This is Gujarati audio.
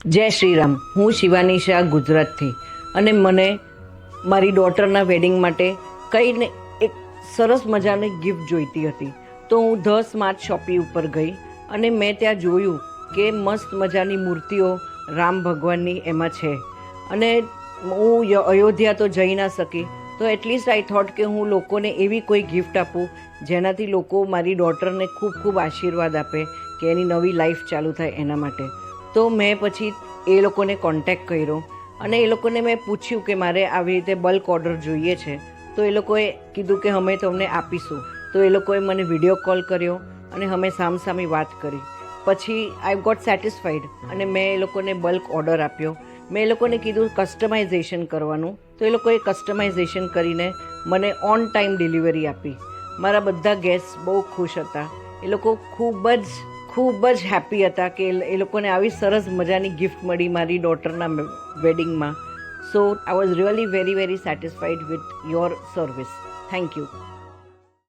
જય શ્રી રામ. હું શિવાની શાહ ગુજરાતથી, અને મને મારી ડોટરના વેડિંગ માટે કંઈને એક સરસ મજાની ગિફ્ટ જોઈતી હતી. તો હું ધ સ્માર્ટ શોપી ઉપર ગઈ અને મેં ત્યાં જોયું કે મસ્ત મજાની મૂર્તિઓ રામ ભગવાનની એમાં છે. અને હું અયોધ્યા તો જઈ ના શકી, તો એટલીસ્ટ આઈ થોટ કે હું લોકોને એવી કોઈ ગિફ્ટ આપું જેનાથી લોકો મારી ડોટરને ખૂબ ખૂબ આશીર્વાદ આપે કે એની નવી લાઈફ ચાલુ થાય એના માટે. તો મેં પછી એ લોકોને કોન્ટેક્ટ કર્યો અને એ લોકોને મેં પૂછ્યું કે મારે આવી રીતે બલ્ક ઓર્ડર જોઈએ છે. તો એ લોકોએ કીધું કે અમે તમને આપીશું. તો એ લોકોએ મને વિડીયો કોલ કર્યો અને અમે સામસામી વાત કરી. પછી આઈ ગોટ સેટિસ્ફાઈડ અને મેં એ લોકોને બલ્ક ઓર્ડર આપ્યો. મેં એ લોકોને કીધું કસ્ટમાઇઝેશન કરવાનું, તો એ લોકોએ કસ્ટમાઇઝેશન કરીને મને ઓન ટાઈમ ડિલિવરી આપી. મારા બધા ગેસ્ટ બહુ ખુશ હતા. એ લોકો ખૂબ જ હેપી હતા કે એ લોકોને આવી સરસ મજાની ગિફ્ટ મળી મારી ડોટરના વેડિંગમાં. So I was really very satisfied with your service. Thank you.